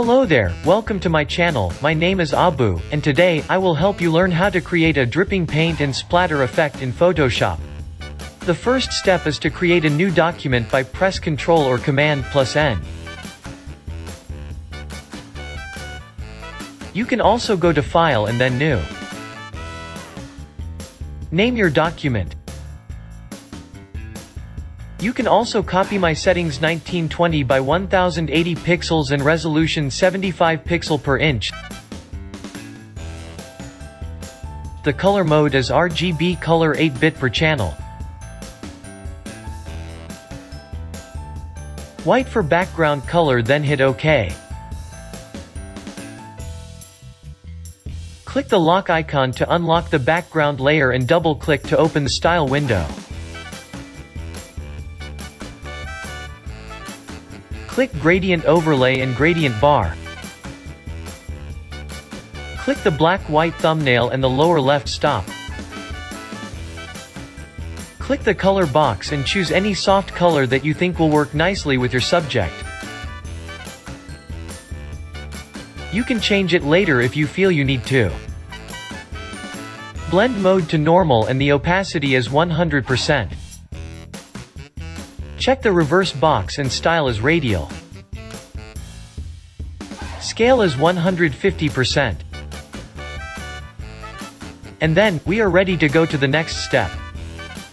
Hello there, welcome to my channel. My name is Abu, and today, I will help you learn how to create a dripping paint and splatter effect in Photoshop. The first step is to create a new document by press Ctrl or Command plus N. You can also go to File and then New. Name your document. You can also copy my settings 1920 by 1080 pixels and resolution 75 pixel per inch. The color mode is RGB color 8-bit per channel. White for background color, then hit OK. Click the lock icon to unlock the background layer and double-click to open the Style window. Click Gradient Overlay and Gradient Bar. Click the black-white thumbnail and the lower left stop. Click the color box and choose any soft color that you think will work nicely with your subject. You can change it later if you feel you need to. Blend mode to normal and the opacity is 100%. Check the reverse box and style is radial. Scale is 150%. And then, we are ready to go to the next step.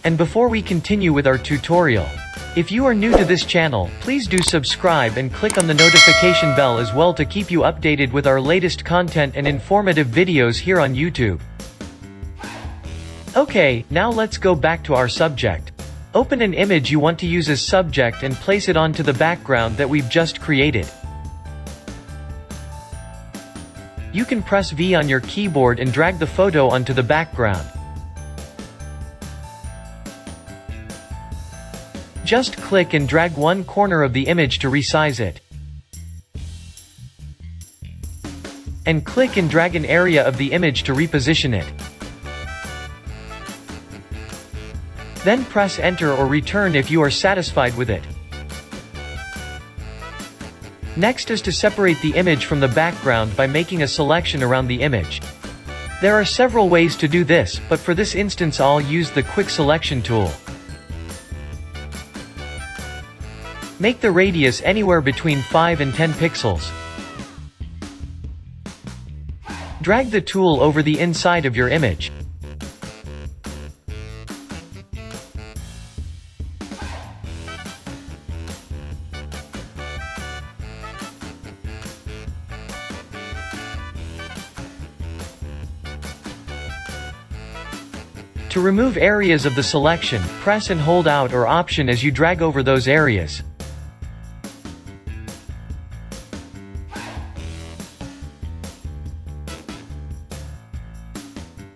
And before we continue with our tutorial, if you are new to this channel, please do subscribe and click on the notification bell as well to keep you updated with our latest content and informative videos here on YouTube. Okay, now let's go back to our subject. Open an image you want to use as subject and place it onto the background that we've just created. You can press V on your keyboard and drag the photo onto the background. Just click and drag one corner of the image to resize it. And click and drag an area of the image to reposition it. Then press Enter or Return if you are satisfied with it. Next is to separate the image from the background by making a selection around the image. There are several ways to do this, but for this instance I'll use the Quick Selection tool. Make the radius anywhere between 5 and 10 pixels. Drag the tool over the inside of your image. To remove areas of the selection, press and hold Alt or Option as you drag over those areas.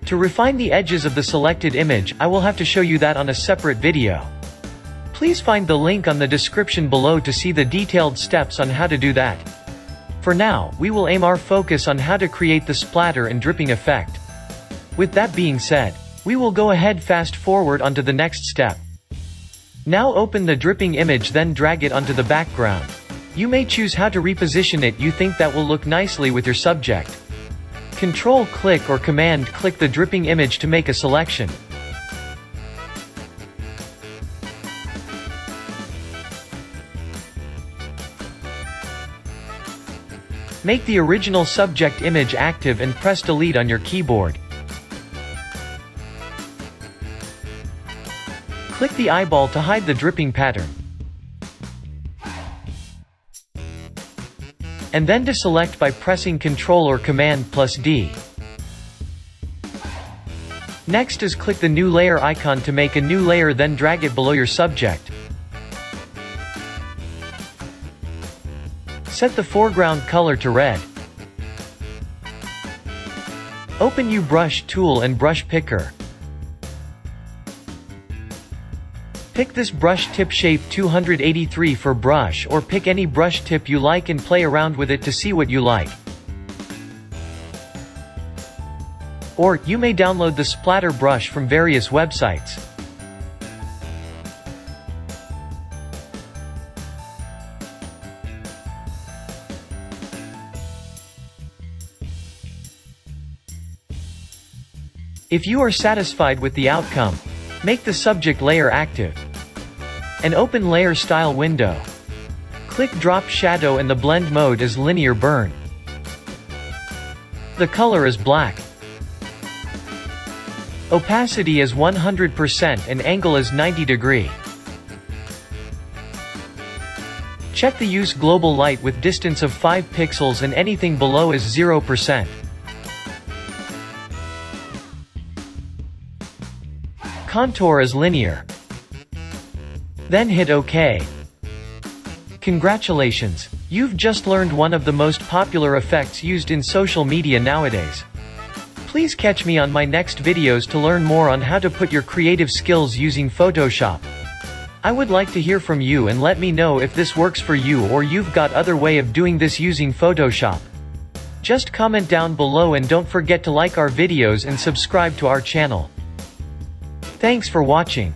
To refine the edges of the selected image, I will have to show you that on a separate video. Please find the link on the description below to see the detailed steps on how to do that. For now, we will aim our focus on how to create the splatter and dripping effect. With that being said, we will go ahead fast forward onto the next step. Now open the dripping image, then drag it onto the background. You may choose how to reposition it you think that will look nicely with your subject. Control-click or Command-click the dripping image to make a selection. Make the original subject image active and press Delete on your keyboard. Click the eyeball to hide the dripping pattern. And then deselect by pressing Ctrl or Command plus D. Next is click the new layer icon to make a new layer, then drag it below your subject. Set the foreground color to red. Open U Brush tool and brush picker. Pick this brush tip shape 283 for brush, or pick any brush tip you like and play around with it to see what you like. Or, you may download the Splatter brush from various websites. If you are satisfied with the outcome, make the subject layer active. An open layer style window. Click drop shadow and the blend mode is linear burn. The color is black. Opacity is 100% and angle is 90 degree. Check the use global light with distance of 5 pixels and anything below is 0%. Contour is linear. Then hit OK. Congratulations, you've just learned one of the most popular effects used in social media nowadays. Please catch me on my next videos to learn more on how to put your creative skills using Photoshop. I would like to hear from you and let me know if this works for you or you've got other way of doing this using Photoshop. Just comment down below and don't forget to like our videos and subscribe to our channel. Thanks for watching.